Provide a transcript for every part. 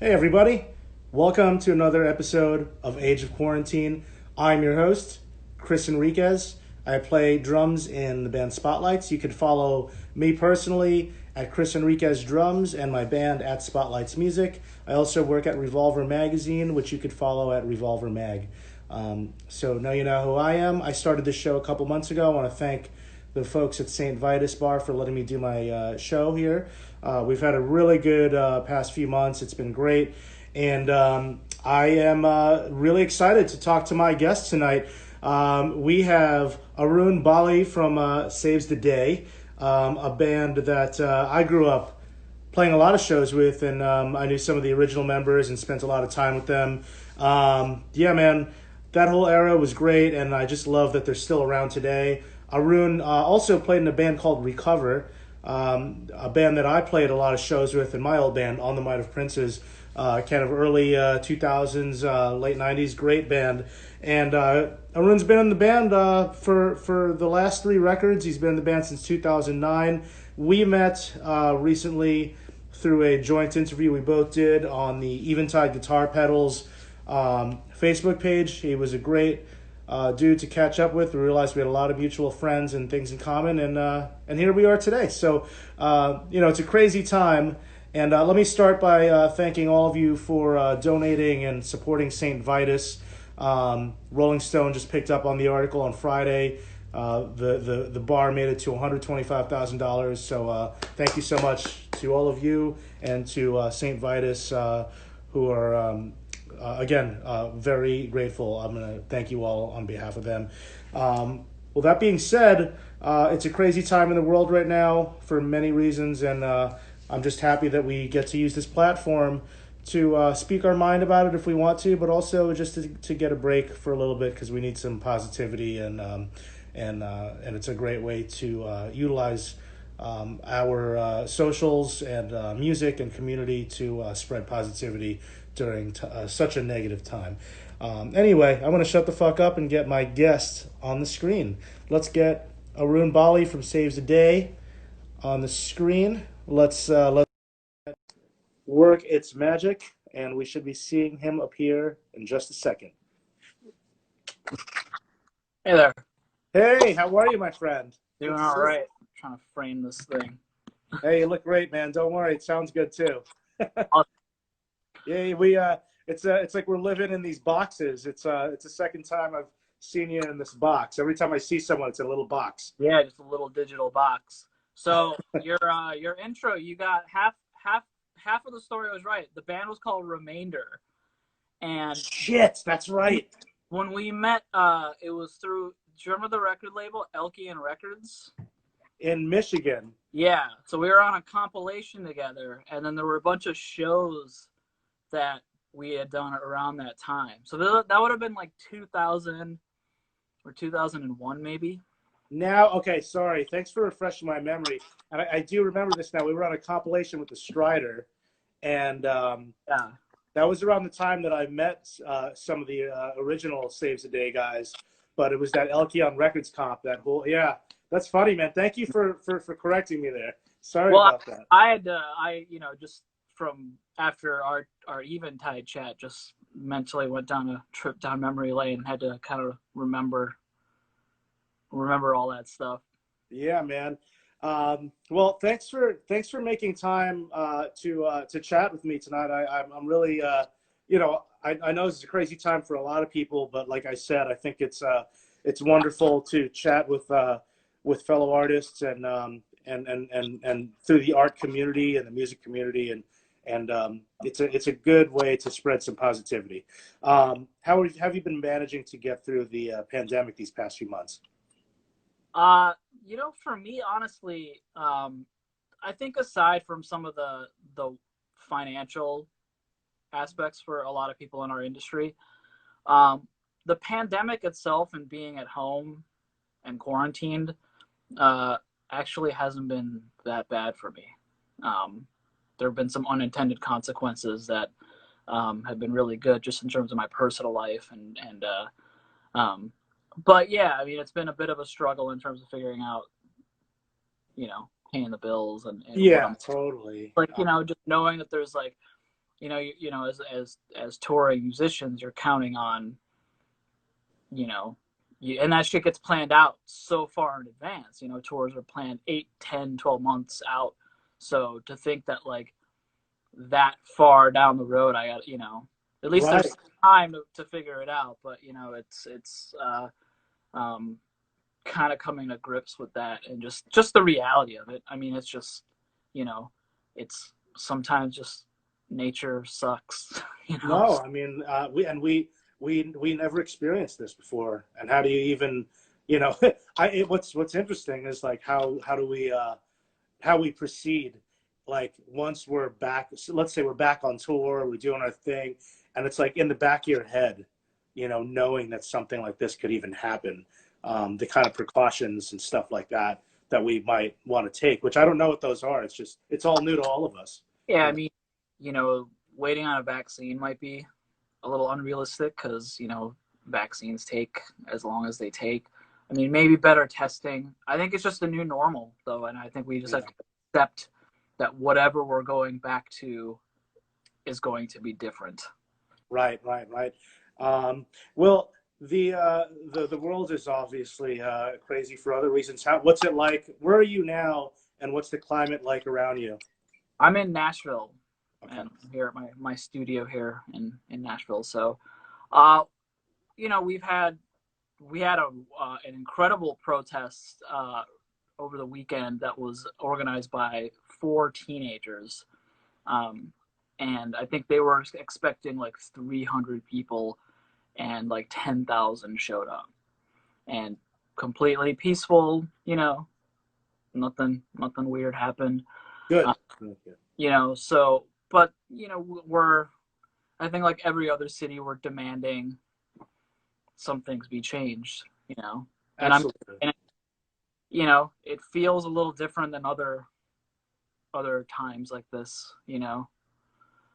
Hey, everybody. Welcome to another episode of Age of Quarantine. I'm your host, Chris Enriquez. I play drums in the band Spotlights. You can follow me personally at Chris Enriquez Drums and my band at Spotlights Music. I also work at Revolver Magazine, which you could follow at Revolver Mag. So now you know who I am. I started this show a couple months ago. I want to thank the folks at St. Vitus Bar for letting me do my show here. We've had a really good past few months. It's been great. And I am really excited to talk to my guest tonight. We have Arun Bali from Saves the Day, a band that I grew up playing a lot of shows with, and I knew some of the original members and spent a lot of time with them. Yeah, man, that whole era was great, and I just love that they're still around today. Arun also played in a band called Recover, a band that I played a lot of shows with in my old band, On the Might of Princes, kind of early 2000s, late 90s, great band. And Arun's been in the band for the last three records. He's been in the band since 2009. We met recently through a joint interview we both did on the Eventide Guitar Pedals Facebook page. He was a great dude to catch up with. We realized we had a lot of mutual friends and things in common, and here we are today. So, it's a crazy time. And let me start by thanking all of you for donating and supporting St. Vitus. Rolling Stone just picked up on the article on Friday. The bar made it to $125,000. So thank you so much to all of you and to St. Vitus, who are again very grateful. I'm going to thank you all on behalf of them. Well, that being said, it's a crazy time in the world right now for many reasons, and I'm just happy that we get to use this platform to speak our mind about it if we want to, but also just to get a break for a little bit because we need some positivity, and it's a great way to utilize our socials and music and community to spread positivity during such a negative time. Anyway, I'm going to shut the fuck up and get my guest on the screen. Let's get Arun Bali from Saves the Day on the screen. Let's work its magic, and we should be seeing him appear in just a second. Hey there. Hey, how are you, my friend? Doing all right. I'm trying to frame this thing. Hey, you look great, man. Don't worry, it sounds good too. Yeah, it's like we're living in these boxes. It's the second time I've seen you in this box. Every time I see someone, it's a little box. Yeah, just a little digital box. So your intro, you got half of the story was right. The band was called Remainder, and Shit, that's right. when we met, it was through. Do you remember the record label Elkian Records? In Michigan. Yeah. So we were on a compilation together, and then there were a bunch of shows that we had done around that time. So that would have been like 2000 or 2001, maybe. Now, okay, sorry. Thanks for refreshing my memory. And I do remember this now. We were on a compilation with the Strider, and Yeah. that was around the time that I met some of the original Saves the Day guys. But it was that Elkion Records comp. That whole that's funny, man. Thank you for correcting me there. Sorry about that. I had to, just from after our Eventide chat, just mentally went down a trip down memory lane and had to kind of remember all that stuff. Yeah, man. Well, thanks for making time to chat with me tonight. I'm really I know this is a crazy time for a lot of people, but like I said, I think it's wonderful to chat with fellow artists and through the art community and the music community, and it's a good way to spread some positivity. How have you been managing to get through the pandemic these past few months? For me, honestly, I think aside from some of the financial aspects for a lot of people in our industry, the pandemic itself and being at home and quarantined actually hasn't been that bad for me. There have been some unintended consequences that have been really good just in terms of my personal life but yeah, I mean, it's been a bit of a struggle in terms of figuring out, paying the bills and yeah, totally. like, just knowing that there's like as touring musicians, you're counting on, and that shit gets planned out so far in advance. Tours are planned 8, 10, 12 months out. So to think that like that far down the road, I got, at least Right. there's time to figure it out. But it's kind of coming to grips with that, and just the reality of it. I mean, it's just, it's sometimes just nature sucks. No, I mean, we never experienced this before, and how do you even, what's interesting is like how we proceed. Like once we're back, so let's say we're back on tour, we're doing our thing, and it's like in the back of your head, knowing that something like this could even happen, the kind of precautions and stuff like that that we might want to take, which I don't know what those are. It's all new to all of us. Yeah, I mean, waiting on a vaccine might be a little unrealistic because, vaccines take as long as they take. I mean, maybe better testing. I think it's just the new normal, though, and I think we just have to accept that whatever we're going back to is going to be different. Right. Well, the world is obviously crazy for other reasons. What's it like? Where are you now, and what's the climate like around you? I'm in Nashville, Okay. and I'm here at my studio here in Nashville. So, uh, we had an incredible protest over the weekend that was organized by 4 teenagers, and I think they were expecting like 300 people, and like 10,000 showed up, and completely peaceful. Nothing weird happened. Good. Uh, so, but we're, I think like every other city, we're demanding some things be changed, and Absolutely. and it feels a little different than other times like this,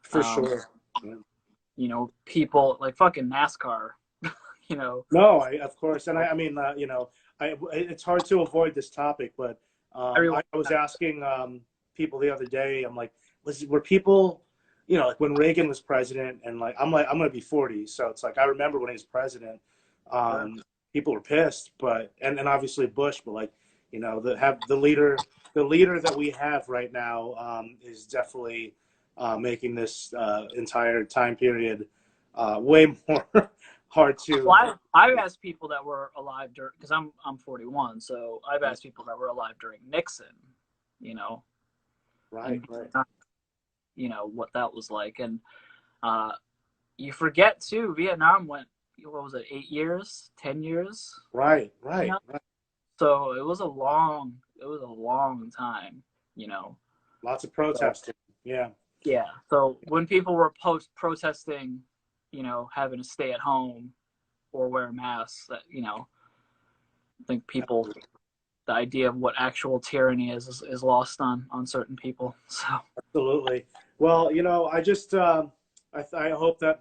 For sure. people like fucking NASCAR, you know. No, of course, and I mean, it's hard to avoid this topic, but Everyone, I was asking people the other day. I'm like, were people, like when Reagan was president, and like I'm gonna be 40, so it's like I remember when he was president. People were pissed, but and obviously Bush, but like the leader that we have right now is definitely making this entire time period way more hard to. well, I've asked people that were alive during, because I'm 41, so I've asked people that were alive during Nixon, Right. what that was like. And you forget too, Vietnam went, what was it, 8 years, 10 years? Right. So it was a long time, Lots of protesting. So, yeah. So when people were protesting, having to stay at home or wear masks, that, I think people, the idea of what actual tyranny is lost on certain people. So Absolutely. Well, I just I hope that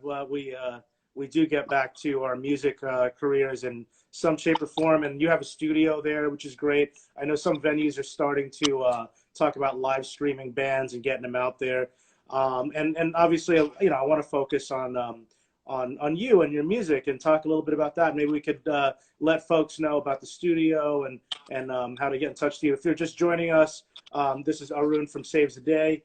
we do get back to our music careers in some shape or form. And you have a studio there, which is great. I know some venues are starting to talk about live streaming bands and getting them out there. And obviously, I want to focus on you and your music and talk a little bit about that. Maybe we could let folks know about the studio and how to get in touch with you. If you're just joining us, this is Arun from Saves the Day.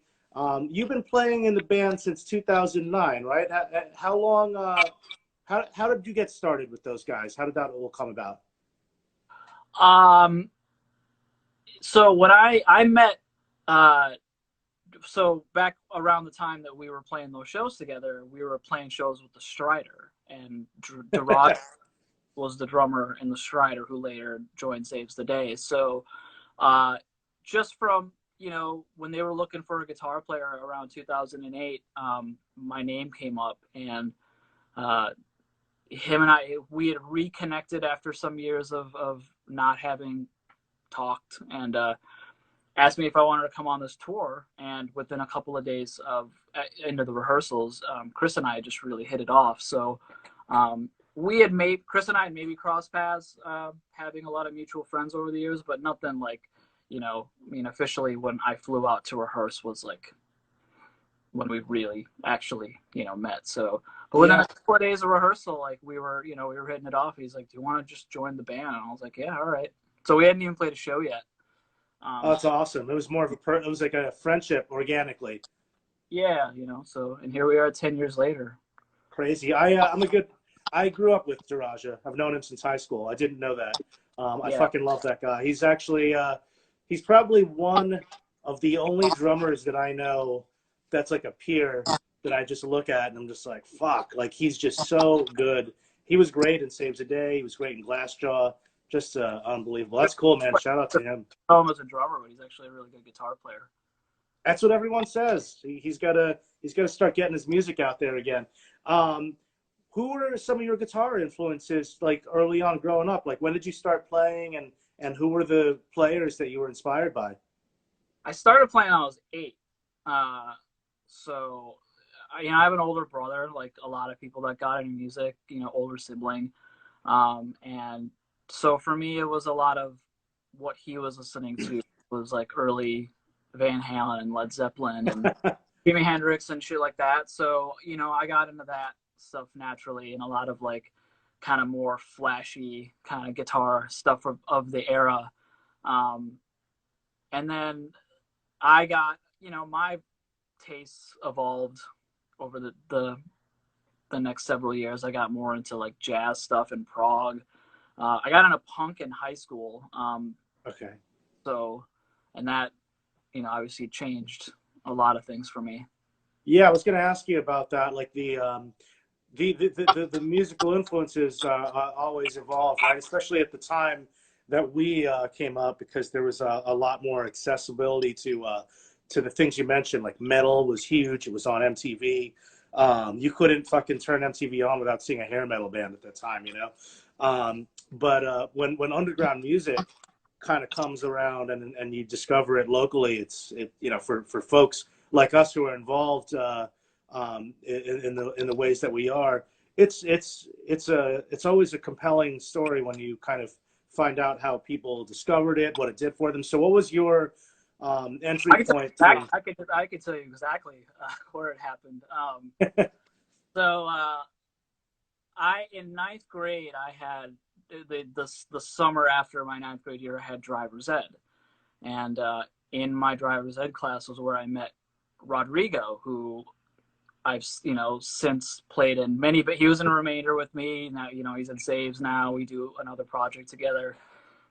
You've been playing in the band since 2009, right? How long? How did you get started with those guys? How did that all come about? So when I met, so back around the time that we were playing those shows together, we were playing shows with the Strider, and Durod was the drummer in the Strider, who later joined Saves the Day. So just from, when they were looking for a guitar player around 2008, my name came up, and him and we had reconnected after some years of not having talked, and asked me if I wanted to come on this tour. And within a couple of days of into the rehearsals, Chris and I just really hit it off. So Chris and I had maybe crossed paths, having a lot of mutual friends over the years, but nothing like, officially when I flew out to rehearse was like when we really actually, met. So, but within Yeah. a couple of days of rehearsal, like we were hitting it off. He's like, "Do you want to just join the band?" And I was like, "Yeah, all right." So we hadn't even played a show yet. Oh, Um, that's awesome. It was more of it was like a friendship organically. yeah, so, and here we are 10 years later. Crazy. I grew up with Daraja. I've known him since high school. I didn't know that. I Yeah. fucking love that guy. He's actually he's probably one of the only drummers that I know that's like a peer that I just look at and I'm just like, fuck. Like he's just so good. He was great in Saves the Day. He was great in Glassjaw. Just unbelievable. That's cool, man. Shout out to him. Know him as a drummer, but he's actually a really good guitar player. That's what everyone says. He's gotta start getting his music out there again. Um, who were some of your guitar influences like early on growing up? Like when did you start playing and who were the players that you were inspired by? I started playing when I was 8. So, I have an older brother, like a lot of people that got into music, older sibling. And so for me, it was a lot of what he was listening to was like early Van Halen and Led Zeppelin and Jimi Hendrix and shit like that. So, I got into that stuff naturally and a lot of like kind of more flashy kind of guitar stuff of the era. Um, and then I got, my tastes evolved over the next several years. I got more into like jazz stuff and prog. I got into punk in high school. Okay. So, and that, obviously changed a lot of things for me. Yeah, I was going to ask you about that. Like the musical influences always evolve, right? Especially at the time that we came up, because there was a lot more accessibility to the things you mentioned. Like metal was huge; it was on MTV. You couldn't fucking turn MTV on without seeing a hair metal band at that time, you know. But when underground music kind of comes around and you discover it locally, for folks like us who are involved. In the ways that we are, it's always a compelling story when you kind of find out how people discovered it, what it did for them. So, what was your entry point to? I could tell you exactly where it happened. So I in ninth grade I had the summer after my ninth grade year I had driver's ed, and in my driver's ed class was where I met Rodrigo, who I've since played in many, but he was in a Remainder with me. Now he's in Saves now. We do another project together.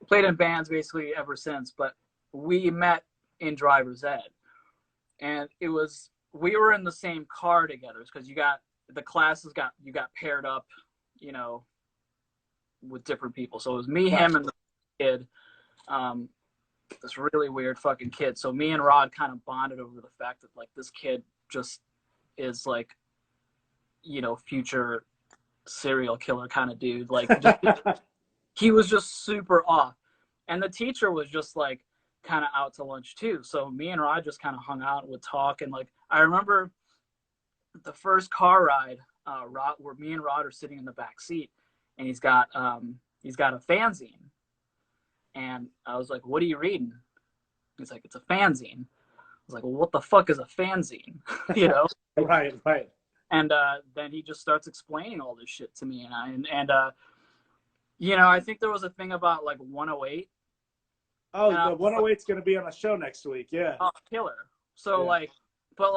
Played in bands basically ever since, but we met in driver's ed, and we were in the same car together because you got paired up, you know, with different people. So it was me, him, and the kid. Um, this really weird fucking kid. So me and Rod kind of bonded over the fact that like this kid just is like, future serial killer kind of dude. Like he was just super off. And the teacher was just like kind of out to lunch too. So me and Rod just kind of hung out and would talk. And like I remember the first car ride, where me and Rod are sitting in the back seat, and he's got a fanzine. And I was like, "What are you reading?" He's like, "It's a fanzine." I was like, "Well, what the fuck is a fanzine?" you know? Right. And then he just starts explaining all this shit to me, I think there was a thing about like 108. Oh, the 108's going to be on a show next week. Yeah. Oh, killer. So yeah. but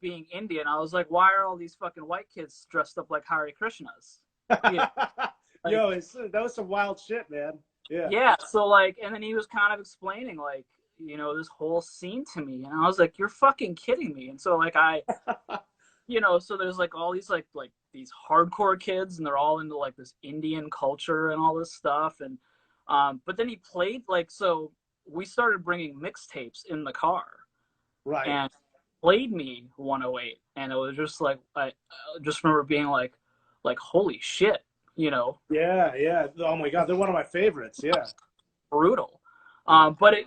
being Indian, I was like, why are all these fucking white kids dressed up like Hare Krishnas? Yo, that was some wild shit, man. Yeah. Yeah. So like, and then he was kind of explaining like, this whole scene to me, and I was like, you're fucking kidding me. And so like so there's like all these like these hardcore kids, and they're all into like this Indian culture and all this stuff, and but then he played so we started bringing mixtapes in the car, right, and played me 108, and it was just like I just remember being like holy shit, yeah. Oh my god, they're one of my favorites. Yeah. brutal. But it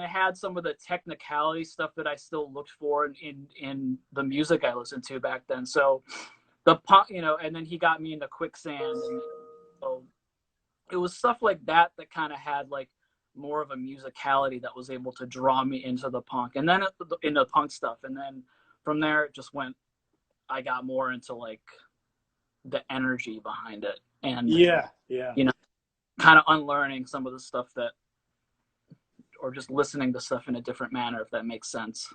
had some of the technicality stuff that I still looked for in the music I listened to back then. So the punk, and then he got me into Quicksand, and so it was stuff like that kind of had like more of a musicality that was able to draw me into the punk, and then into punk stuff, and then from there, it just went. I got more into like the energy behind it, and Yeah. kind of unlearning some of the stuff that, or just listening to stuff in a different manner, if that makes sense.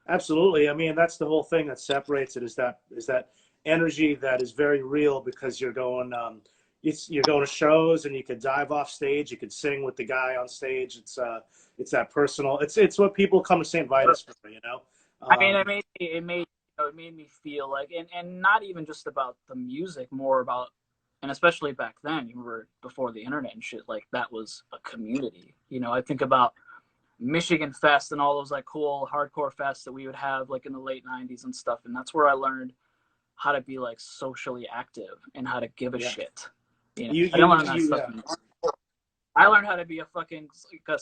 Absolutely. I mean, that's the whole thing that separates it, is that energy that is very real, because you're going to shows, and you could dive off stage, you could sing with the guy on stage. It's that personal. It's what people come to St. Vitus for, you know. I mean, it made me feel like, and not even just about the music, more about, and especially back then, you were before the internet and shit, like that was a community. I think about Michigan Fest and all those like cool hardcore fests that we would have like in the late 90s and stuff, and that's where I learned how to be like socially active and how to give a shit. I didn't learn that stuff. I learned how to be a fucking like a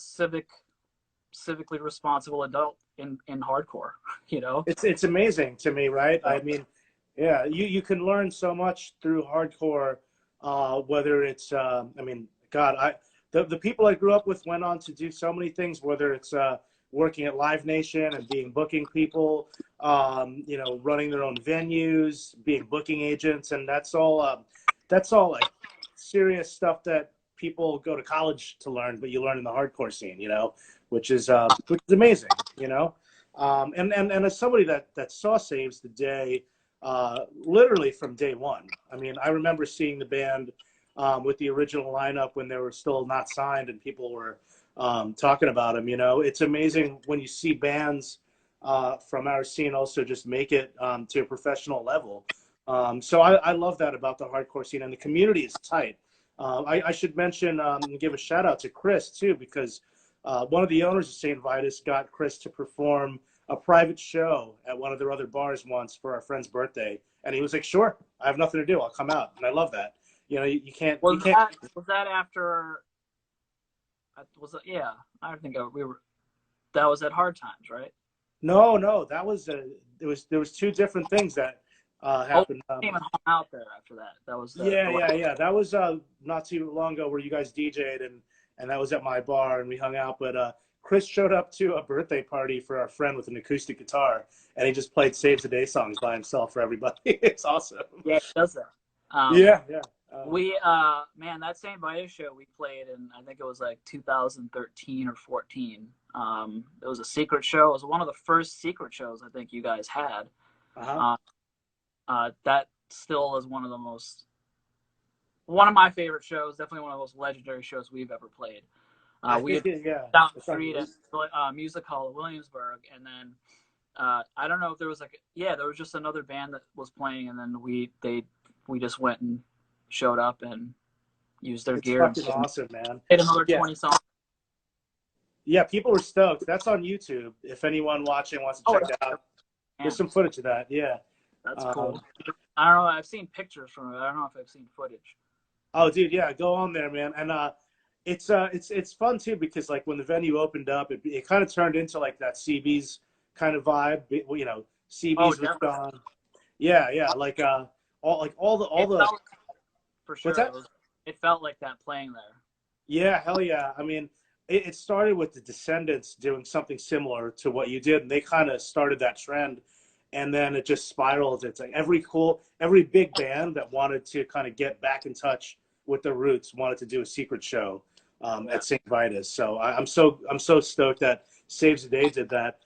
civically responsible adult in hardcore. It's amazing to me, right? I mean, yeah, you can learn so much through hardcore, whether it's I mean, God, the people I grew up with went on to do so many things, whether it's working at Live Nation and being booking people, running their own venues, being booking agents, and that's all like serious stuff that people go to college to learn, but you learn in the hardcore scene, which is amazing, and as somebody that saw Saves the Day literally from day one. I mean, I remember seeing the band with the original lineup when they were still not signed, and people were talking about them. It's amazing when you see bands from our scene also just make it to a professional level. So I love that about the hardcore scene, and the community is tight. I should mention and give a shout out to Chris too, because one of the owners of St. Vitus got Chris to perform a private show at one of their other bars once for our friend's birthday, and he was like, "Sure, I have nothing to do. I'll come out." And I love that. You can't. Was that after? Was it? Yeah, I think we were. That was at Hard Times, right? No, that was there was two different things that happened. Came and hung out there after that. That was yeah. That was not too long ago, where you guys DJ'd, and that was at my bar, and we hung out. But Chris showed up to a birthday party for our friend with an acoustic guitar, and he just played Saves the Day songs by himself for everybody. It's awesome. Yeah, he does that. Yeah. We man, that St. Vitus show we played in, I think it was like 2013 or 14. It was a secret show. It was one of the first secret shows I think you guys had. That still is one of my favorite shows. Definitely one of the most legendary shows we've ever played. We had down the street at Music Hall of Williamsburg, and then I don't know if there was there was just another band that was playing, and then we just went and showed up and used their gear. It's fucking awesome, man. Hit another 20 songs. Yeah, people were stoked. That's on YouTube. If anyone watching wants to check it out, there's some footage of that. Yeah, that's cool. I don't know. I've seen pictures from it. I don't know if I've seen footage. Oh, dude, yeah, go on there, man. And it's fun too, because like when the venue opened up, it kind of turned into like that CB's kind of vibe. CB's was gone. Yeah, like all the. For sure, it felt like that playing there. Yeah, hell yeah. I mean, it started with the Descendants doing something similar to what you did, and they kind of started that trend, and then it just spiraled. It's like every big band that wanted to kind of get back in touch with their roots wanted to do a secret show at St. Vitus. So I'm so stoked that Saves the Day did that.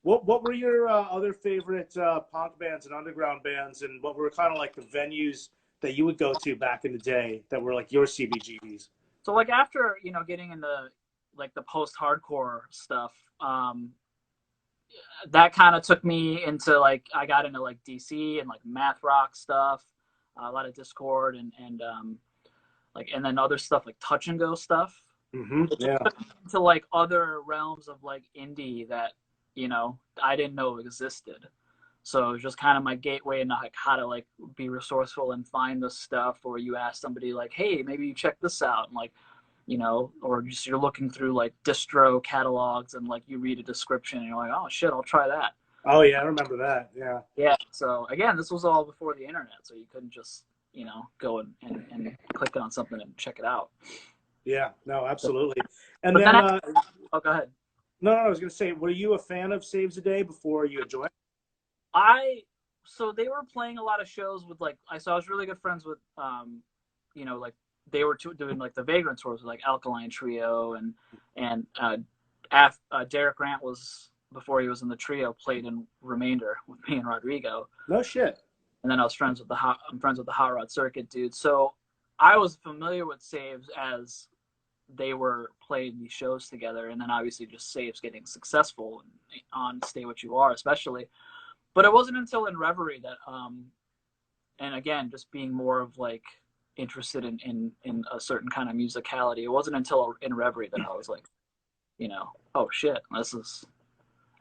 What were your other favorite punk bands and underground bands, and what were kind of like the venues that you would go to back in the day that were like your CBGBs? So like after, getting into like the post-hardcore stuff, that kind of took me into like, I got into like DC and like math rock stuff, a lot of Discord and then other stuff like Touch and Go stuff. Mm-hmm. Yeah. To like other realms of like indie that, I didn't know existed. So it was just kind of my gateway into like how to like be resourceful and find this stuff, or you ask somebody like, hey, maybe you check this out, and like, or just you're looking through like distro catalogs and like you read a description and you're like, oh shit, I'll try that. Oh yeah, I remember that. Yeah. Yeah. So again, this was all before the internet, so you couldn't just go and click on something and check it out. Yeah. No, absolutely. And but then go ahead. No, I was gonna say, were you a fan of Saves the Day before you joined? So they were playing a lot of shows with like I was really good friends with like they were doing like the Vagrant tours with like Alkaline Trio and Derek Grant was before he was in the trio played in Remainder with me and Rodrigo. No shit. And then I'm friends with the Hot Rod Circuit dude. So I was familiar with Saves as they were playing these shows together, and then obviously just Saves getting successful on Stay What You Are especially. But it wasn't until in Reverie that and again just being more of like interested in a certain kind of musicality, it wasn't until in Reverie that I was like, oh shit,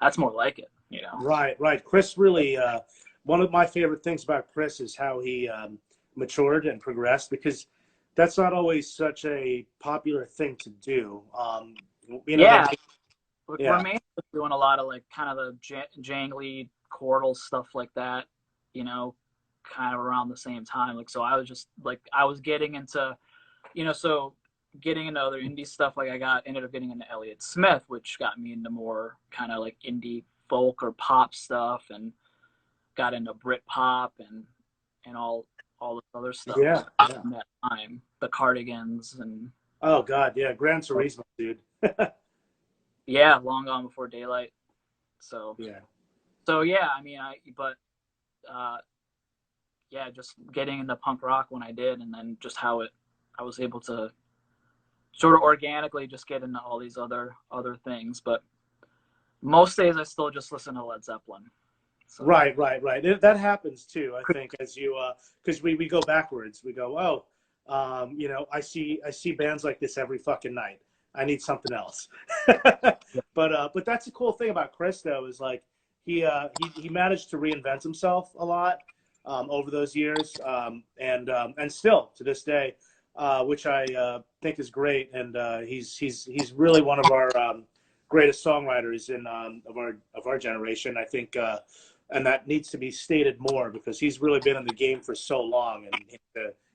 that's more like it, Right. Chris really, one of my favorite things about Chris is how he matured and progressed, because that's not always such a popular thing to do. Yeah. Yeah. Remain was doing a lot of like kind of the jangly chordal stuff like that, kind of around the same time. Like, so I was just like, I was getting into, so getting into other indie stuff. Like ended up getting into Elliott Smith, which got me into more kind of like indie folk or pop stuff, and got into Brit pop and all this other stuff. Yeah. In that time, the Cardigans and oh god, yeah, Gran Turismo, dude. yeah, Long Gone Before Daylight. So yeah, I mean, just getting into punk rock when I did, and then just how I was able to sort of organically just get into all these other things. But most days I still just listen to Led Zeppelin. So. Right. That happens too, I think, as you because we go backwards. We go, I see bands like this every fucking night. I need something else. But that's the cool thing about Chris, though, is like he managed to reinvent himself a lot over those years, and still to this day, which I think is great. And he's really one of our greatest songwriters of our generation, I think. And that needs to be stated more, because he's really been in the game for so long, and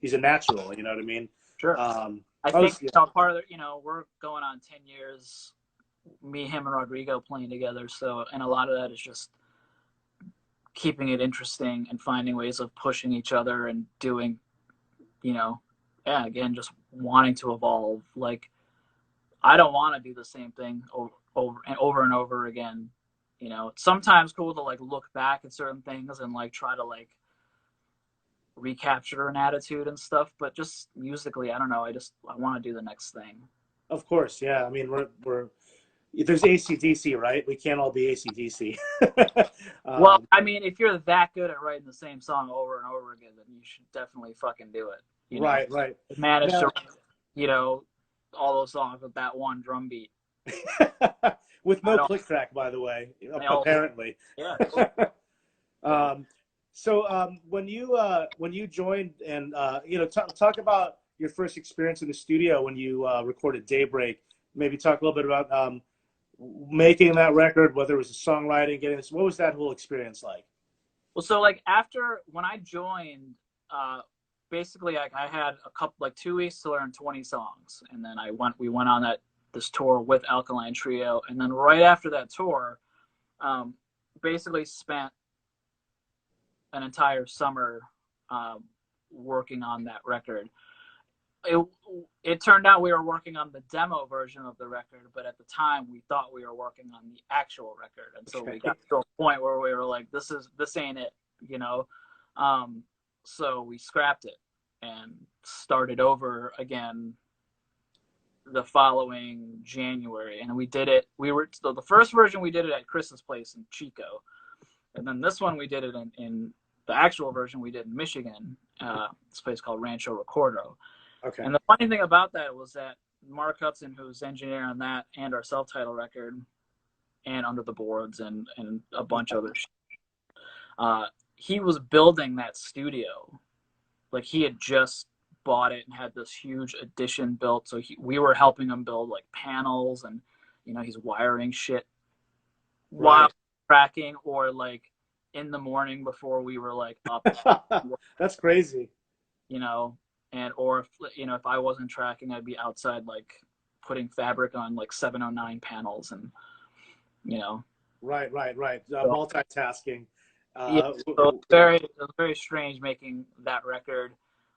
he's a natural. You know what I mean? Sure. I think part of the, we're going on 10 years, me, him, and Rodrigo playing together. So, and a lot of that is just keeping it interesting and finding ways of pushing each other and doing, again, just wanting to evolve. Like, I don't want to do the same thing over and over again. It's sometimes cool to like look back at certain things and like try to like recapture an attitude and stuff, but just musically, I don't know. I want to do the next thing. Of course, yeah. I mean, we're there's AC/DC, right? We can't all be AC/DC. Well, I mean, if you're that good at writing the same song over and over again, then you should definitely fucking do it. Right. Manage to, all those songs with that one drum beat. With no click track, by the way, apparently. Yeah. So when you joined, and talk about your first experience in the studio when you recorded Daybreak. Maybe talk a little bit about making that record, whether it was the songwriting, getting this. What was that whole experience like? Well, so like when I joined, basically I had a couple, like 2 weeks to learn 20 songs, and then we went on this tour with Alkaline Trio, and then right after that tour, basically spent an entire summer working on that record. It turned out we were working on the demo version of the record, but at the time we thought we were working on the actual record, and so we got to a point where we were like, this ain't it, so we scrapped it and started over again the following January, and we did it. So the first version we did it at Chris's place in Chico, and then this one we did it in the actual version we did in Michigan, this place called Rancho Recordo. Okay. And the funny thing about that was that Mark Hudson, who's engineer on that and our self-titled record, and Under the Boards and a bunch of other shit, he was building that studio. Like, he had just bought it and had this huge addition built, so we were helping him build like panels, and he's wiring shit while tracking, or like in the morning before we were like up. That's crazy. Or if I wasn't tracking, I'd be outside like putting fabric on like 709 panels, and Right. Multitasking. Yeah, so it was very strange making that record.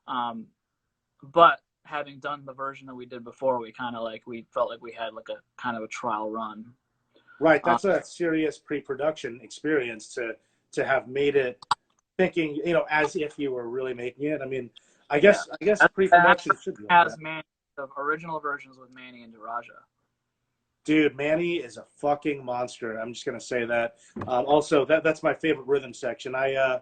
But having done the version that we did before, we felt like we had like a kind of a trial run. Right, that's a serious pre-production experience to have made it thinking, as if you were really making it. I mean, I guess pre-production should be like Has that. Manny of original versions with Manny and Daraja. Dude, Manny is a fucking monster. I'm just gonna say that. Also, that's my favorite rhythm section. I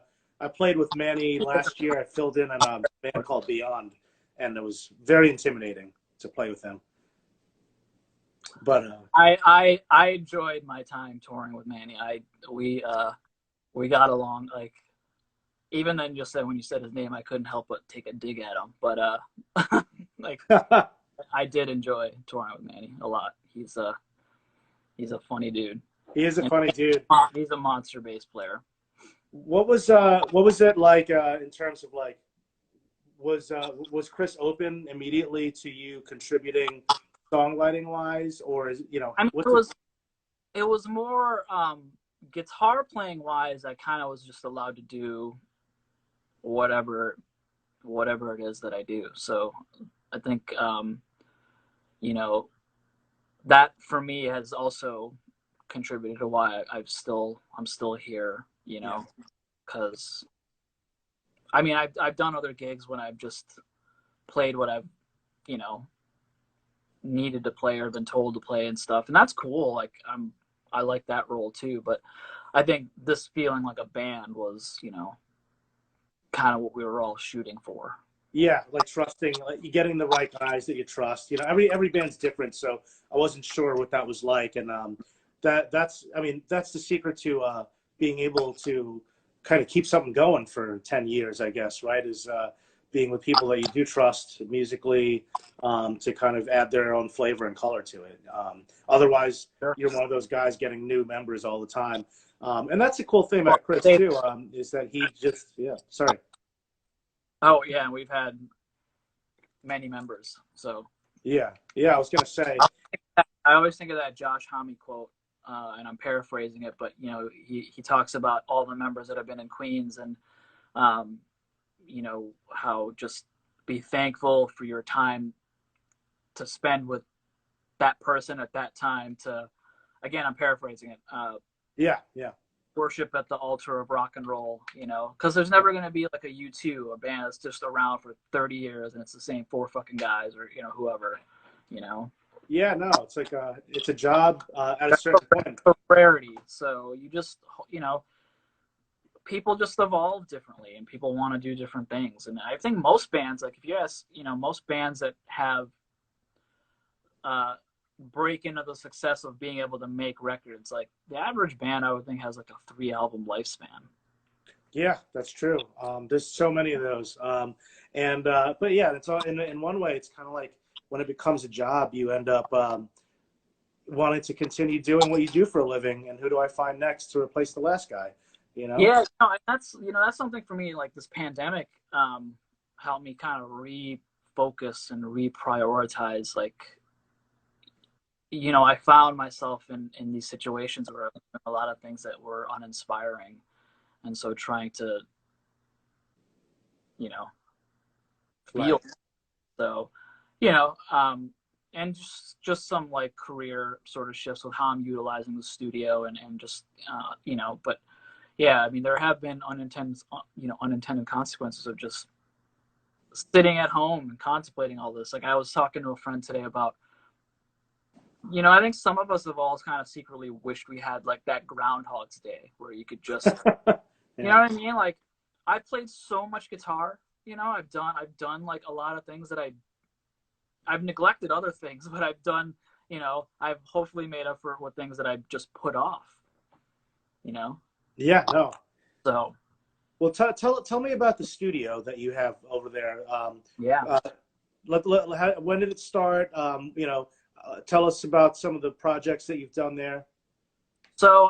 played with Manny last year. I filled in on a band called Beyond, and it was very intimidating to play with him. But I enjoyed my time touring with Manny. We got along, like, even then just when you said his name, I couldn't help but take a dig at him. But like I did enjoy touring with Manny a lot. He's a funny dude. he is a funny dude. He's a monster bass player. What was it like in terms of like was Chris open immediately to you contributing songwriting wise, or is I mean, it was more guitar playing wise. I kind of was just allowed to do whatever it is that I do. So I think that for me has also contributed to why I'm still here. Because I mean I've done other gigs when I've just played what I've needed to play or been told to play and stuff, and that's cool. Like I like that role too, but I think this feeling like a band was kind of what we were all shooting for. Yeah, like trusting, like you getting the right guys that you trust. Every band's different, so I wasn't sure what that was like, and that's the secret to being able to kind of keep something going for 10 years, I guess, right? Is being with people that you do trust musically, to kind of add their own flavor and color to it. Otherwise, Sure. you're one of those guys getting new members all the time, and that's the cool thing about Chris too, is that he just sorry. Oh yeah, we've had many members. So Yeah, I was gonna say. I always think of that Josh Homme quote, and I'm paraphrasing it, but he talks about all the members that have been in Queens, and how just be thankful for your time to spend with that person at that time. Again, I'm paraphrasing it. Yeah. Worship at the altar of rock and roll, because there's never going to be like a U2, a band that's just around for 30 years and it's the same four fucking guys, or whoever. Yeah, no, it's like it's a job at a certain point. It's a rarity. So you just people just evolve differently, and people want to do different things. And I think most bands, like if you ask, most bands that have break into the success of being able to make records, like the average band I would think has like a 3-album lifespan. Yeah, that's true. There's so many of those, but yeah, it's all in one way. It's kind of like when it becomes a job, you end up wanting to continue doing what you do for a living, and who do I find next to replace the last guy? Yeah, that's something for me. Like this pandemic helped me kind of refocus and reprioritize. Like I found myself in these situations where a lot of things that were uninspiring, and so trying to feel. Right. So and just some like career sort of shifts with how I'm utilizing the studio, and just but yeah, I mean there have been unintended consequences of just sitting at home and contemplating all this. Like I was talking to a friend today about I think some of us have all kind of secretly wished we had like that Groundhog's Day where you could just Yeah. you know what I mean? Like I played so much guitar, I've done like a lot of things that I've neglected other things, but I've done, I've hopefully made up for what things that I've just put off, Yeah, no. So, well, tell me about the studio that you have over there. Yeah. When did it start? Tell us about some of the projects that you've done there. So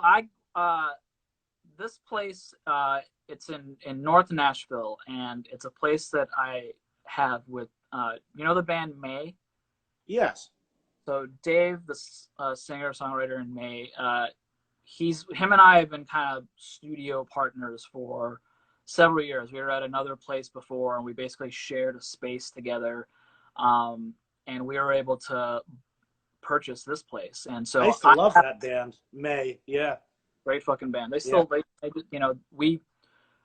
this place, it's in North Nashville, and it's a place that I have with, the band May. Yes. So Dave, the singer-songwriter in May, him and I have been kind of studio partners for several years. We were at another place before, and we basically shared a space together, and we were able to purchase this place. And I so used to love that band, May. Yeah. great fucking band. They Yeah. still, you know,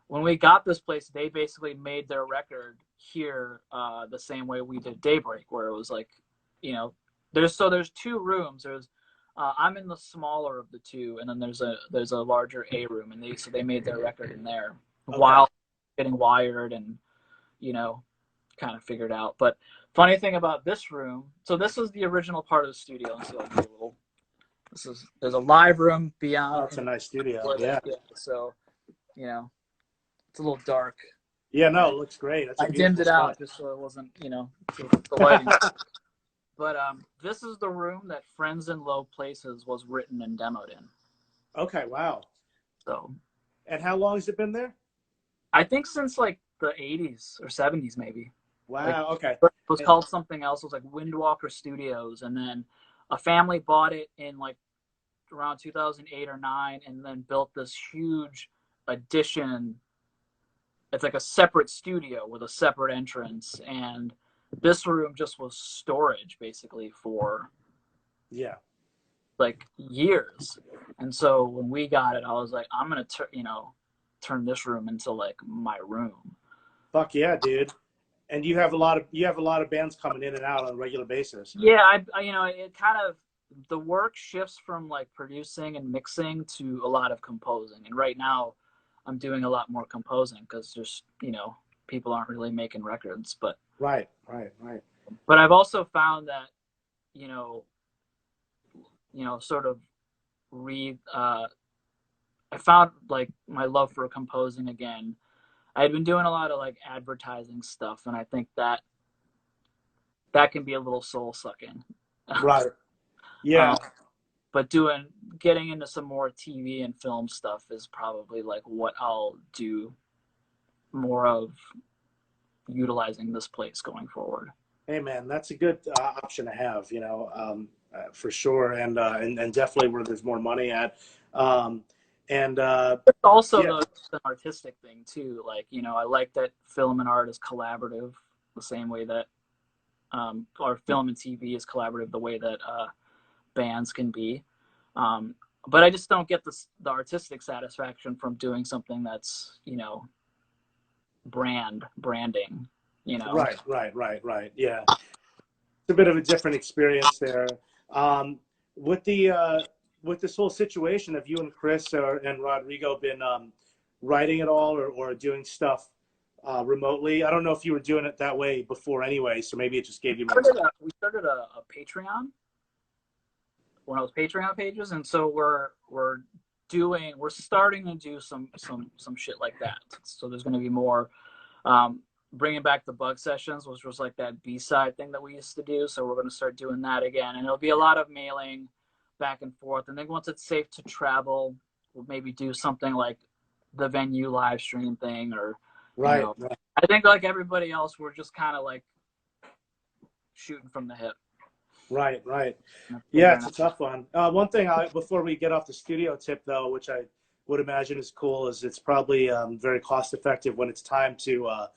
when we got this place, they basically made their record here the same way we did Daybreak, where it was like, you know, there's two rooms. I'm in the smaller of the two, and then there's a larger A room, and they made their record in there while getting wired and, you know, kind of figured out. But funny thing about this room, so this is the original part of the studio. Let's see, there's a live room beyond. Oh, it's a nice studio. Yeah. So, you know, it's a little dark. Yeah, no, it looks great. I dimmed it out just so it wasn't, you know, the lighting. But this is the room that Friends in Low Places was written and demoed in. Okay, wow. So. And how long has it been there? I think since like the 80s or 70s maybe. Wow, okay. It was called something else. It was like Windwalker Studios, and then a family bought it in like around 2008 or 9, and then built this huge addition. It's like a separate studio with a separate entrance, and this room just was storage basically for like years. And so when we got it, I was like, I'm gonna turn this room into like my room. Fuck yeah, dude. And you have a lot of bands coming in and out on a regular basis. Yeah, I you know, it kind of, the work shifts from like producing and mixing to a lot of composing. And right now I'm doing a lot more composing because there's, you know, people aren't really making records. But Right. But I've also found that, you know, sort of I found like my love for composing again. I had been doing a lot of like advertising stuff, and I think that can be a little soul sucking. Right. Yeah. But getting into some more TV and film stuff is probably like what I'll do more of, utilizing this place going forward. Hey man, that's a good option to have, you know, for sure, and definitely where there's more money at. It's also the artistic thing too. Like, you know, I like that film and art is collaborative, the same way that or film and TV is collaborative, the way that bands can be. But I just don't get the artistic satisfaction from doing something that's, you know, branding, you know. Right. Yeah, it's a bit of a different experience there. With this whole situation, have you and Chris and Rodrigo been writing at all or doing stuff remotely? I don't know if you were doing it that way before anyway, so maybe it just gave you more time. We started a Patreon, one of those Patreon pages, and so we're starting to do some shit like that. So there's going to be more, bringing back the Bug Sessions, which was like that B-side thing that we used to do. So we're going to start doing that again, and it'll be a lot of mailing back and forth. And then once it's safe to travel, we'll maybe do something like the venue live stream thing, or right. I think like everybody else, we're just kind of like shooting from the hip. Right. Yeah, it's a tough one. One thing before we get off the studio tip though, which I would imagine is cool, is it's probably very cost effective when it's time to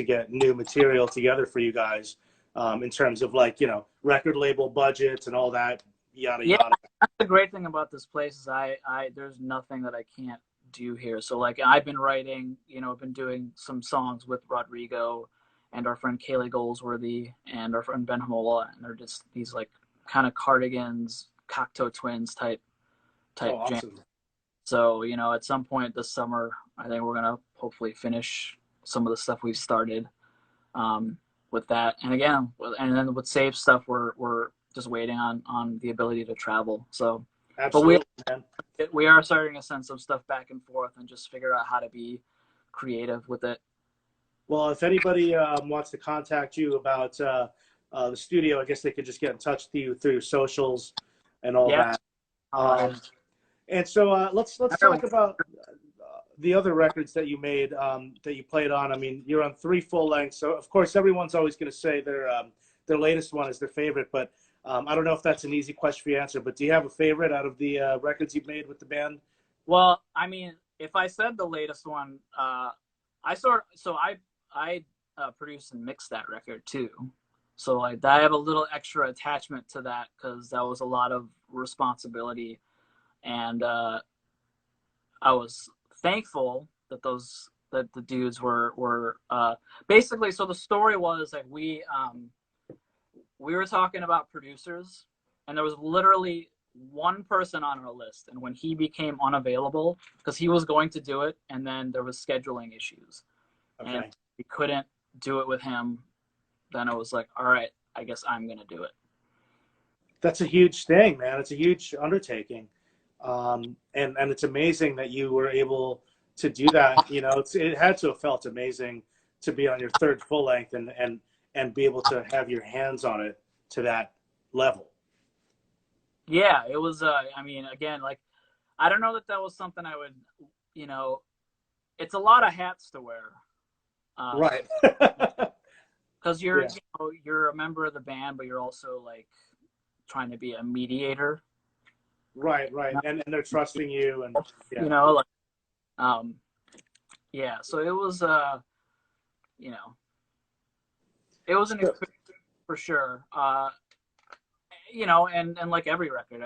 get new material together for you guys, in terms of like, you know, record label budgets and all that. Yada. That's the great thing about this place is I there's nothing that I can't do here. So like I've been writing, you know, I've been doing some songs with Rodrigo and our friend Kaylee Goldsworthy and our friend Ben Hamola, and they're just these like kind of Cardigans, Cocteau Twins type awesome. jam. So, you know, at some point this summer, I think we're gonna hopefully finish some of the stuff we've started with that. And again, and then with Save stuff, we're just waiting on the ability to travel. So, absolutely, but we are starting to send some stuff back and forth and just figure out how to be creative with it. Well, if anybody wants to contact you about the studio, I guess they could just get in touch with you through socials and all that. And so let's talk about the other records that you made, that you played on. I mean, you're on 3 full lengths, so of course everyone's always going to say their latest one is their favorite, but I don't know if that's an easy question for you to answer, but do you have a favorite out of the records you've made with the band? Well, I mean, if I said the latest one, I produced and mixed that record too. So like I have a little extra attachment to that because that was a lot of responsibility, and I was thankful that the dudes were basically. So the story was that we were talking about producers, and there was literally one person on our list, and when he became unavailable because he was going to do it, and then there was scheduling issues, Okay. and we couldn't do it with him, then it was like, all right, I guess I'm gonna do it. That's a huge thing, man. It's a huge undertaking, and it's amazing that you were able to do that. You know, it had to have felt amazing to be on your third full length and be able to have your hands on it to that level. Yeah, it was. I mean, again, like, I don't know that was something I would, you know, it's a lot of hats to wear. Right. Because you're a member of the band, but you're also like trying to be a mediator. Right. And they're trusting you, and yeah. You know, like, yeah. So it was, you know, it was an experience for sure. You know, and like every record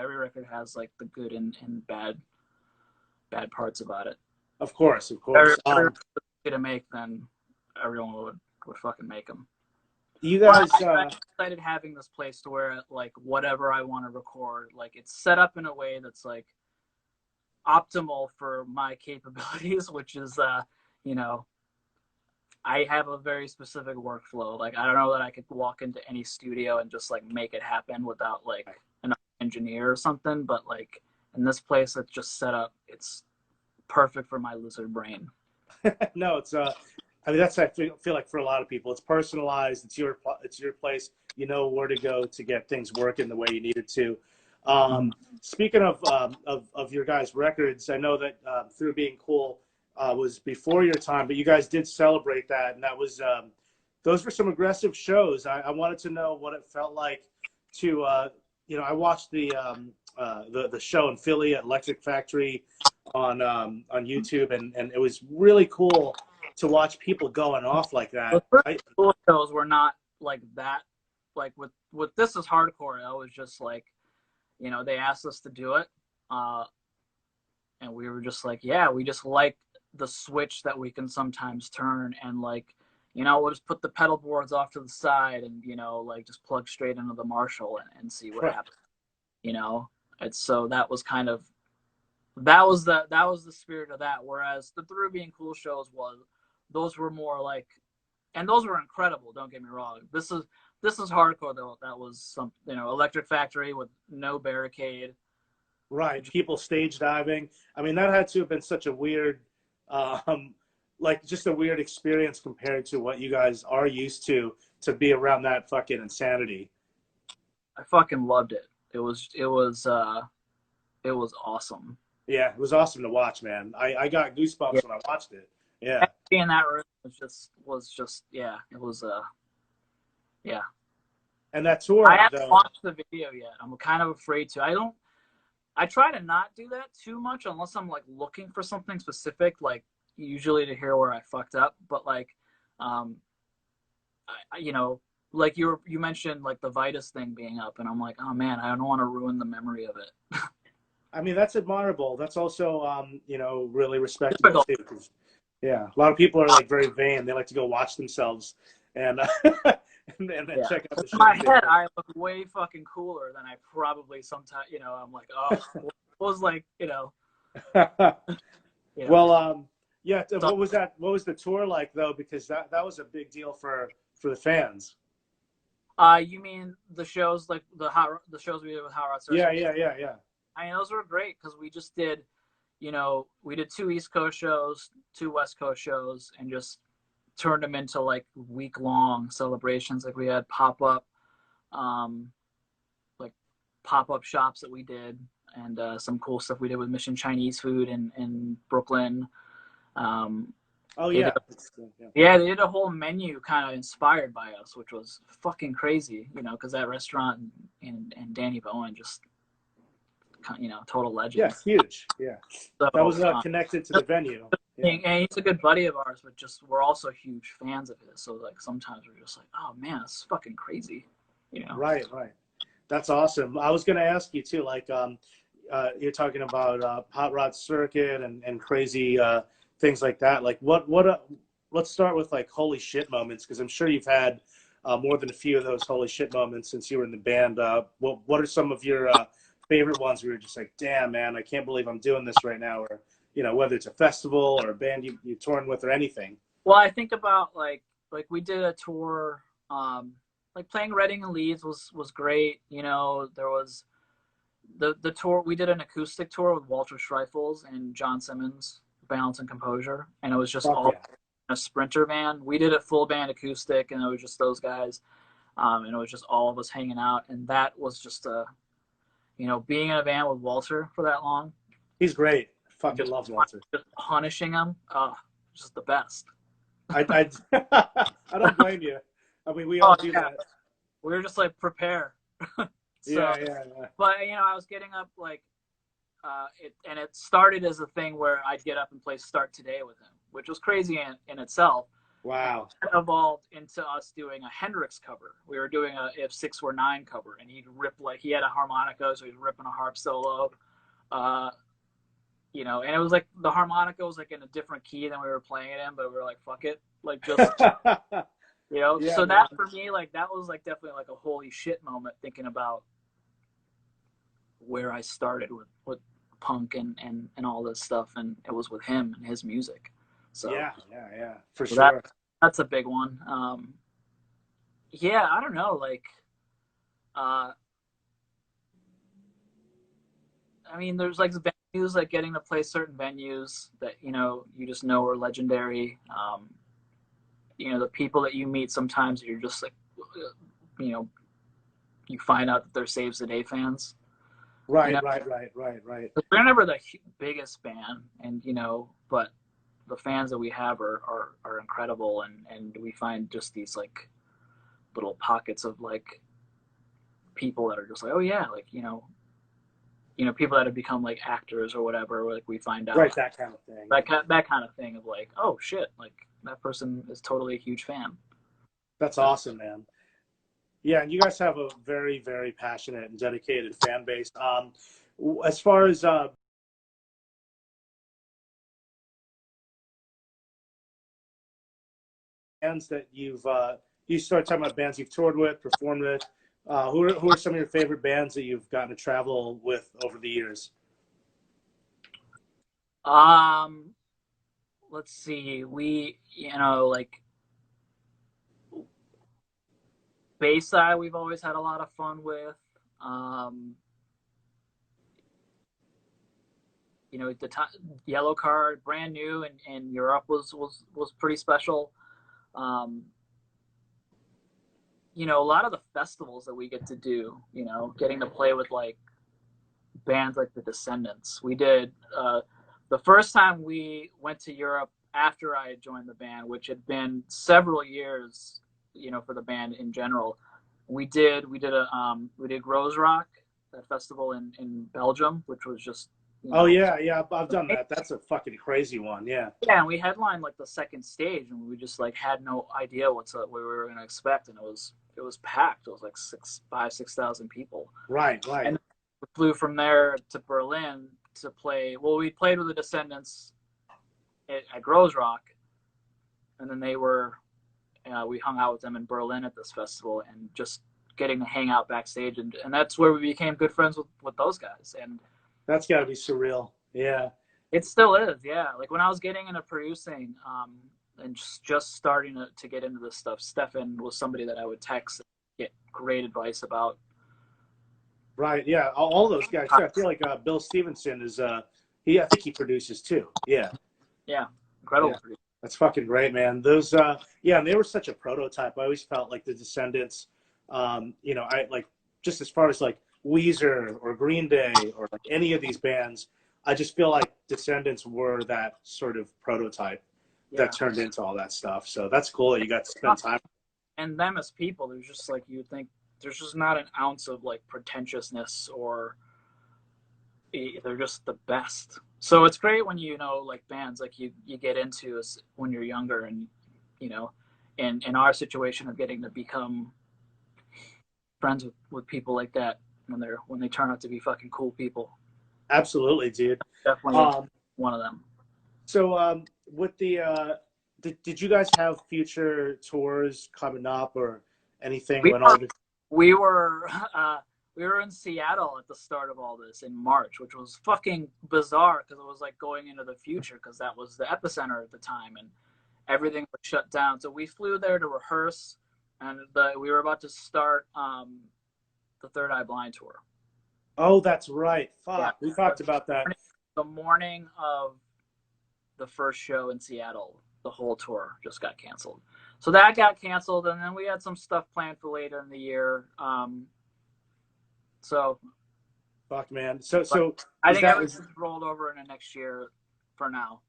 has like the good and bad parts about it. Of course. Every to make, then everyone would fucking make them. You guys, I'm excited having this place to where like whatever I want to record, like it's set up in a way that's like optimal for my capabilities, which is, you know, I have a very specific workflow. Like I don't know that I could walk into any studio and just like make it happen without like an engineer or something. But like in this place that's just set up, it's perfect for my lizard brain. No, it's I mean that's I feel like for a lot of people, it's personalized. It's your place. You know where to go to get things working the way you need it to. Speaking of your guys' records, I know that Through Being Cool was before your time, but you guys did celebrate that, and that was those were some aggressive shows. I wanted to know what it felt like to you know, I watched the show in Philly at Electric Factory on YouTube, and it was really cool to watch people going off like that. The first cool shows were not like that. Like with This Is Hardcore, I was just like, you know, they asked us to do it, and we were just like, yeah, we just like the switch that we can sometimes turn, and like, you know, we'll just put the pedal boards off to the side and, you know, like just plug straight into the Marshall and see what happens, you know. And so that was kind of that was the spirit of that. Whereas the Through Being Cool shows those were more like, and those were incredible, don't get me wrong. This is Hardcore though. That was some, you know, Electric Factory with no barricade. Right, people stage diving. I mean, that had to have been such a weird, like just a weird experience compared to what you guys are used to be around that fucking insanity. I fucking loved it. It was awesome. Yeah, it was awesome to watch, man. I got goosebumps when I watched it. Yeah. Being in that room was just yeah, it was yeah. And that tour, I haven't watched the video yet. I'm kind of afraid to. I try to not do that too much unless I'm like looking for something specific, like usually to hear where I fucked up. But like, you know, like you mentioned like the Vitus thing being up, and I'm like, oh man, I don't want to ruin the memory of it. I mean, that's admirable. That's also, you know, really respectable too. Yeah, a lot of people are like very vain. They like to go watch themselves and and check out the show. In my head, I look way fucking cooler than I probably sometimes. You know, I'm like, oh, it was like, you know. Well, yeah. What was that? What was the tour like though? Because that was a big deal for the fans. You mean the shows like the shows we did with Hot Rod Circus? Yeah. I mean, those were great because we just did, you know, we did 2 East Coast shows, 2 West Coast shows, and just turned them into like week-long celebrations. Like we had pop-up shops that we did, and some cool stuff we did with Mission Chinese Food in Brooklyn. Oh yeah. Yeah, they did a whole menu kind of inspired by us, which was fucking crazy, you know, because that restaurant and Danny Bowen, just total legend. Yeah, huge. Yeah, So that was connected to the venue. Yeah. And he's a good buddy of ours, but just we're also huge fans of his. So like sometimes we're just like, oh man, it's fucking crazy, Right. That's awesome. I was going to ask you too, like, you're talking about hot rod circuit and crazy things like that. Like, let's start with like holy shit moments, because I'm sure you've had more than a few of those holy shit moments since you were in the band. What are some of your favorite ones where you're just like, damn, man, I can't believe I'm doing this right now, or whether it's a festival or a band you touring with or anything? Well, I think about like we did a tour. Like playing Reading and Leeds was great. There was the tour. We did an acoustic tour with Walter Schreifels and John Simmons, Balance and Composure, and it was just all a Sprinter van. We did a full band acoustic, and it was just those guys, and it was just all of us hanging out, and that was just being in a van with Walter for that long. He's great. Fucking love Walter. Just punishing him, just the best. I I don't blame you. I mean, we all do that. We were just like, prepare. Yeah. But I was getting up like, it started as a thing where I'd get up and play Start Today with him, which was crazy in itself. Wow. It evolved into us doing a Hendrix cover. We were doing a If 6 Were 9 cover, and he'd rip, like, he had a harmonica, so he was ripping a harp solo. And it was like the harmonica was like in a different key than we were playing it in, but we were like, fuck it, like just. Yeah, so that for me, like, that was like definitely like a holy shit moment, thinking about where I started with punk and all this stuff, and it was with him and his music. So yeah, for sure. That's a big one. I don't know, like, I mean, there's like venues, like getting to play certain venues that you just know are legendary. The people that you meet sometimes, you're just like, you find out that they're Saves the Day fans. Right. We're never the biggest band, and but the fans that we have are incredible, and we find just these like little pockets of like people that are just like, oh yeah, like people that have become like actors or whatever. Like we find out, right, that kind of thing. That kind of thing of like, oh shit, like that person is totally a huge fan. That's awesome, man. Yeah, and you guys have a very, very passionate and dedicated fan base. As far as bands that you start talking about bands you've toured with, performed with, who are some of your favorite bands that you've gotten to travel with over the years? Let's see. We, like Bayside, we've always had a lot of fun with. The Yellow Card, brand new in Europe, was pretty special. A lot of the festivals that we get to do, getting to play with like bands like the Descendants. We did the first time we went to Europe after I had joined the band, which had been several years, for the band in general. We did Rose Rock, that festival in Belgium, which was just. Oh yeah, I've done that. That's a fucking crazy one. Yeah. Yeah, and we headlined like the second stage, and we just like had no idea what we were going to expect, and it was packed. It was like 6,000 people. Right. And we flew from there to Berlin to play. Well, we played with the Descendants at Rose Rock, and then we hung out with them in Berlin at this festival, and just getting to hang out backstage, and that's where we became good friends with those guys. And that's got to be surreal. Yeah. It still is, yeah. Like when I was getting into producing and just starting to get into this stuff, Stefan was somebody that I would text and get great advice about. Right, yeah. All those guys. I feel like Bill Stevenson is, I think he produces too. Yeah. Yeah, incredible. Yeah. That's fucking great, man. Those, and they were such a prototype. I always felt like the Descendants, I like, just as far as like Weezer or Green Day or like any of these bands, I just feel like Descendants were that sort of prototype that turned into all that stuff. So that's cool that you got to spend time. And them as people, there's just like, you would think there's just not an ounce of like pretentiousness, or they're just the best. So it's great when like bands like you get into when you're younger, and in our situation of getting to become friends with people like that when they turn out to be fucking cool people. Absolutely, dude. Definitely one of them. So with the did you guys have future tours coming up or anything We when were, all the we were we were in Seattle at the start of all this in March, which was fucking bizarre because it was like going into the future, because that was the epicenter at the time and everything was shut down. So we flew there to rehearse, and we were about to start the Third Eye Blind tour. Oh, that's right. Yeah, Fuck. We talked about that. the morning of the first show in Seattle, the whole tour just got canceled. So that got canceled, and then we had some stuff planned for later in the year. So Fuck, man. So I is think that everything's rolled over into next year for now.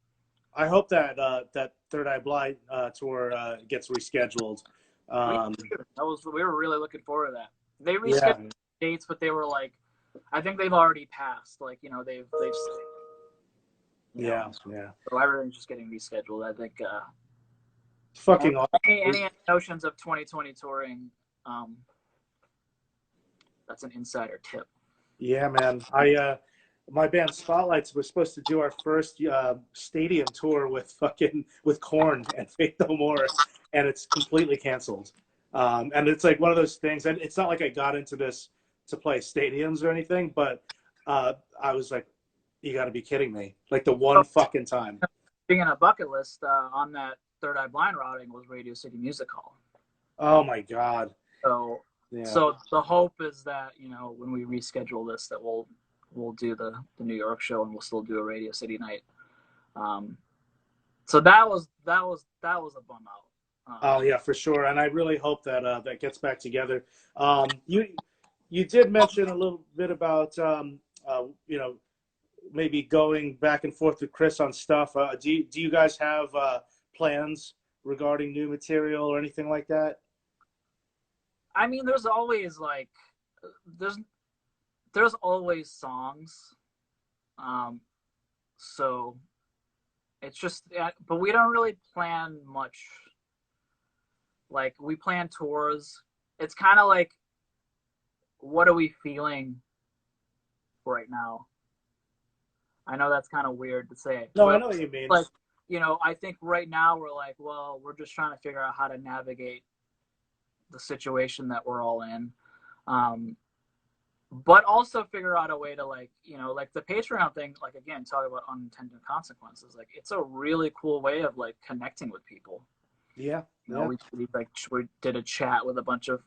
I hope that that Third Eye Blind tour gets rescheduled. We were really looking forward to that. They Yeah. rescheduled dates, but they were like, I think they've already passed. Like they've Yeah. So everything's just getting rescheduled. I think. Fucking awesome. Any notions of 2020 touring? That's an insider tip. Yeah, man. My band Spotlights was supposed to do our first stadium tour with Korn and Faith No More, and it's completely canceled. And it's like one of those things, and it's not like I got into this to play stadiums or anything, but I was like, you got to be kidding me! Like the one fucking time. Being on a bucket list on that Third Eye Blind routing was Radio City Music Hall. Oh my God. So yeah. So the hope is that when we reschedule this, that we'll do the New York show, and we'll still do a Radio City night. So that was a bum out. Oh yeah, for sure, and I really hope that that gets back together. You did mention a little bit about maybe going back and forth with Chris on stuff. Do you guys have plans regarding new material or anything like that? I mean, there's always there's always songs, so it's just, but we don't really plan much. Like we plan tours. It's kind of like, what are we feeling right now? I know that's kind of weird to say. No, I know what you mean. Like, I think right now we're like, well, we're just trying to figure out how to navigate the situation that we're all in, but also figure out a way to like the Patreon thing, like again, talk about unintended consequences. Like it's a really cool way of like connecting with people. Yeah. We did a chat with a bunch of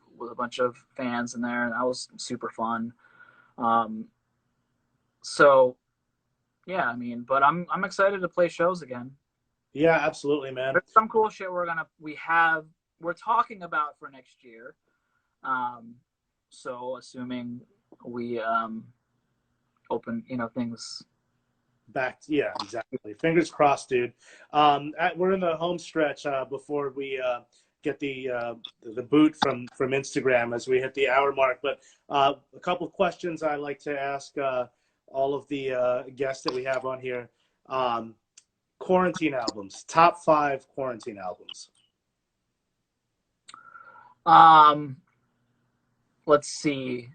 fans in there, and that was super fun. So yeah, I mean, but I'm excited to play shows again. Yeah, absolutely, man. There's some cool shit we're talking about for next year. So assuming we open things back. Yeah, exactly. Fingers crossed, dude. We're in the home stretch before we get the boot from Instagram as we hit the hour mark. But a couple of questions I like to ask all of the guests that we have on here. Quarantine albums, top 5 quarantine albums. Let's see.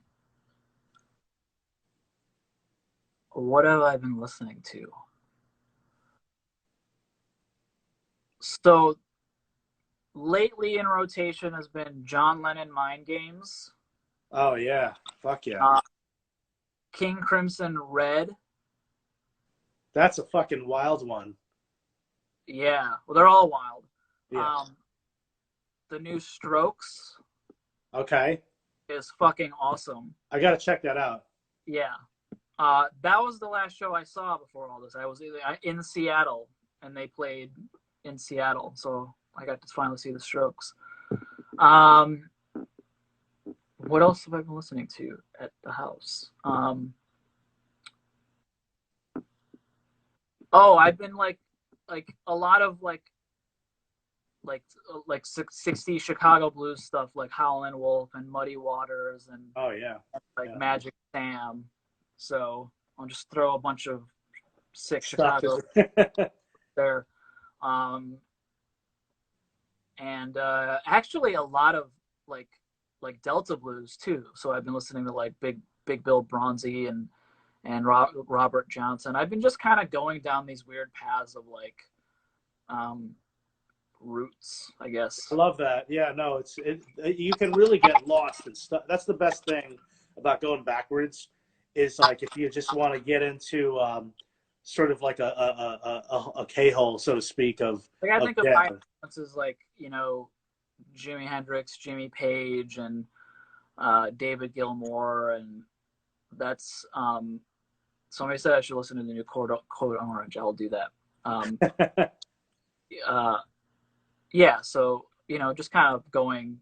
What have I been listening to? So lately in rotation has been John Lennon Mind Games. Oh yeah, fuck yeah. King Crimson Red. That's a fucking wild one. Yeah, well, they're all wild. Yeah. The new Strokes. Okay. Is fucking awesome. I gotta check that out. Yeah. That was the last show I saw before all this. I was in Seattle, and they played in Seattle, so I got to finally see the Strokes. What else have I been listening to at the house? I've been like a lot of like like 60 Chicago blues stuff like Howlin' Wolf and Muddy Waters and Oh yeah. like Yeah. Magic Sam. So I'll just throw a bunch of sick Stuff Chicago is- there. And actually a lot of like Delta blues too. So I've been listening to like Big Bill Bronzy and Robert Johnson. I've been just kind of going down these weird paths of like roots, I guess. I love that. Yeah, no, you can really get lost and stuff. That's the best thing about going backwards is like if you just want to get into sort of like a K-hole, so to speak, Like I think of yeah. my influences like, you know, Jimi Hendrix, Jimmy Page, and David Gilmour, and that's somebody said I should listen to the new Code Orange. I'll do that. Yeah, so you know, just kind of going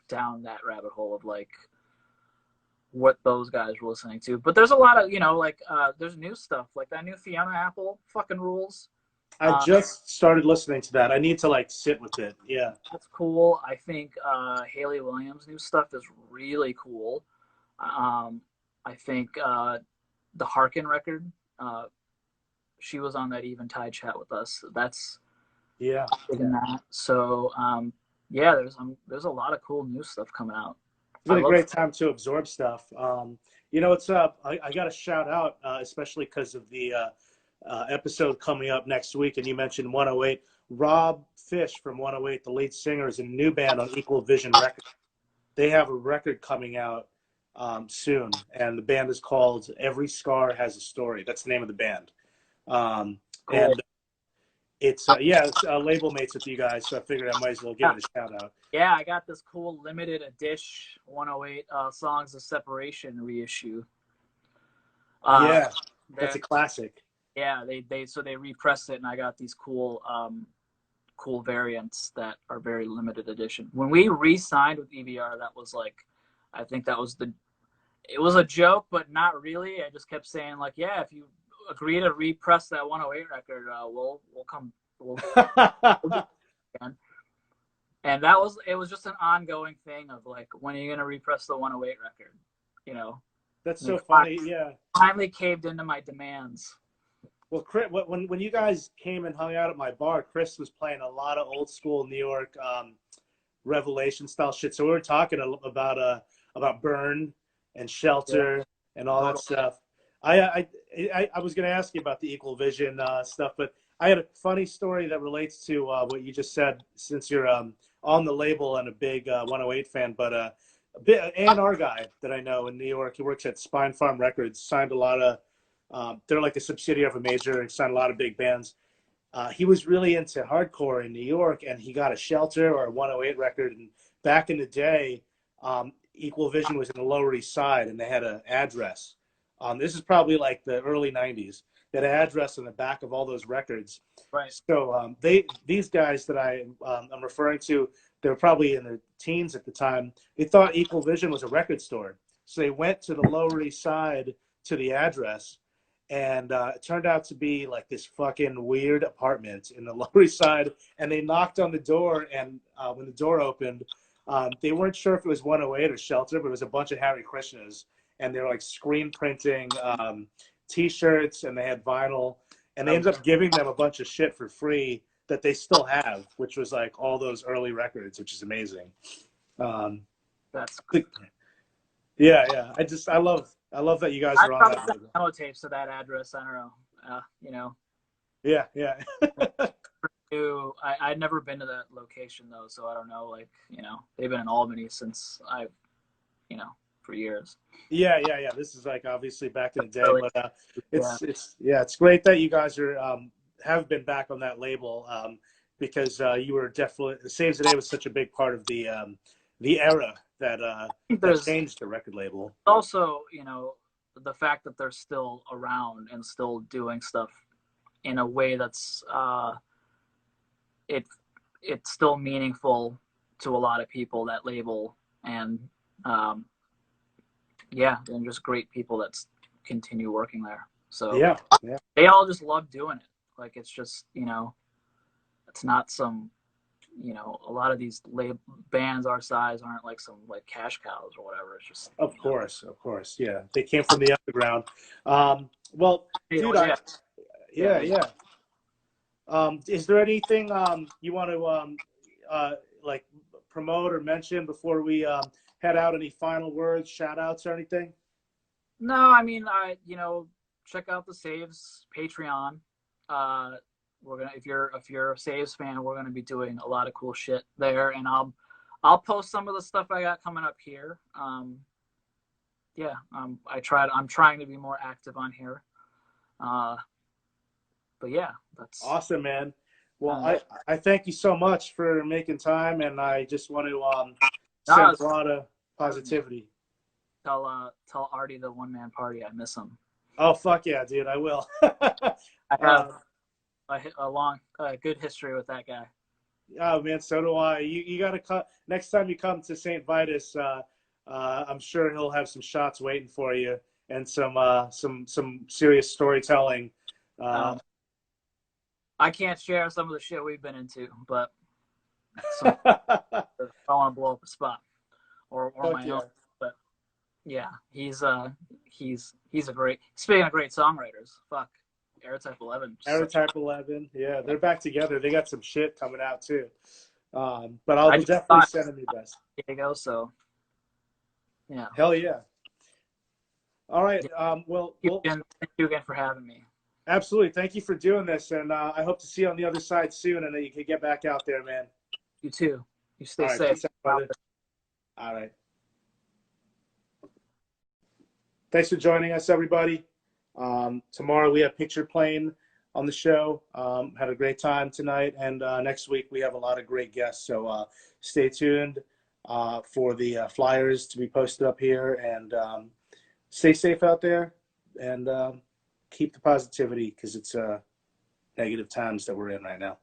down that rabbit hole of like what those guys were listening to. But there's a lot of, you know, like there's new stuff like that new Fiona Apple fucking rules. I just started listening to that. I need to like sit with it. Yeah, that's cool. I think Haley Williams' new stuff is really cool. I think the Harkin record, she was on that Eventide chat with us. That's that. So yeah, there's a lot of cool new stuff coming out. It's been a great time to absorb stuff. You know what's up? I got to shout out, especially because of the episode coming up next week, and you mentioned 108. Rob Fish from 108, the lead singer, is in a new band on Equal Vision Records. They have a record coming out soon, and the band is called Every Scar Has a Story. That's the name of the band. Cool. And it's it's label mates with you guys, so I figured I might as well give it a shout out. Yeah, I got this cool limited edition 108 Songs of Separation reissue. That's a classic. Yeah, they repressed it, and I got these cool cool variants that are very limited edition. When we re-signed with EVR, that was like, I think that was it was a joke, but not really. I just kept saying like, yeah, if you agree to repress that 108 record, we'll come. We'll do it. And it was just an ongoing thing of like, when are you gonna repress the 108 record? You know. That's so funny. Yeah. Finally caved into my demands. Well, Chris, when you guys came and hung out at my bar, Chris was playing a lot of old school New York Revelation style shit. So we were talking about Burn and Shelter and all that stuff. I was going to ask you about the Equal Vision stuff, but I had a funny story that relates to what you just said, since you're on the label and a big 108 fan. But A&R guy that I know in New York, he works at Spine Farm Records, signed a lot of, they're like a subsidiary of a major, and signed a lot of big bands. He was really into hardcore in New York, and he got a Shelter or a 108 record. And back in the day, Equal Vision was in the Lower East Side, and they had an address. This is probably like the early 90s. They had an address on the back of all those records. Right. So these guys that I'm referring to, they were probably in their teens at the time. They thought Equal Vision was a record store. So they went to the Lower East Side to the address, and it turned out to be like this fucking weird apartment in the Lower East Side. And they knocked on the door, and when the door opened, they weren't sure if it was 108 or Shelter, but it was a bunch of Hare Krishnas. And they were like screen printing T-shirts, and they had vinyl. And they ended up giving them a bunch of shit for free that they still have, which was like all those early records, which is amazing. That's yeah. I love that you guys are on that. Demo tapes to that address. I don't know. You know. Yeah. I'd never been to that location though, so I don't know. Like, you know, they've been in Albany since for years. Yeah. This is like obviously back in the day, but it's great that you guys are have been back on that label, because you were definitely, Saves the Day was such a big part of the era that changed the record label. Also, you know, the fact that they're still around and still doing stuff in a way that's it's still meaningful to a lot of people, that label, and and just great people that continue working there. So they all just love doing it. Like, it's just, you know, it's not some you know, a lot of these bands our size aren't like some like cash cows or whatever. It's just, Of course, of course. Yeah, they came from the underground. Well, dude, yeah, yeah, yeah. Is there anything you want to like promote or mention before we head out? Any final words, shout outs, or anything? No, I mean, you know, check out the Saves Patreon. We're gonna, if you're a Saves fan, we're gonna be doing a lot of cool shit there, and I'll post some of the stuff I got coming up here. Yeah, I'm trying to be more active on here. But yeah, that's Awesome, man. Well, I thank you so much for making time, and I just want to send a lot of positivity. Tell Artie the one man party I miss him. Oh fuck yeah, dude! I will. I have a long, good history with that guy. Oh man, so do I. You got to cut next time you come to St. Vitus. I'm sure he'll have some shots waiting for you and some serious storytelling. I can't share some of the shit we've been into, but I want to blow up a spot or my own. But yeah, he's a great. Speaking of great songwriters, fuck. Aerotype 11. Aerotype 11, yeah, they're back together. They got some shit coming out too. But I'll definitely send them your best. Diego, so yeah. Hell yeah. All right. Well, thank you again for having me. Absolutely. Thank you for doing this, and I hope to see you on the other side soon, and that you can get back out there, man. You too. You stay safe. All right. Thanks for joining us, everybody. Tomorrow we have Picture Plane on the show. Had a great time tonight, and next week we have a lot of great guests. So stay tuned for the flyers to be posted up here, and stay safe out there, and keep the positivity, because it's negative times that we're in right now.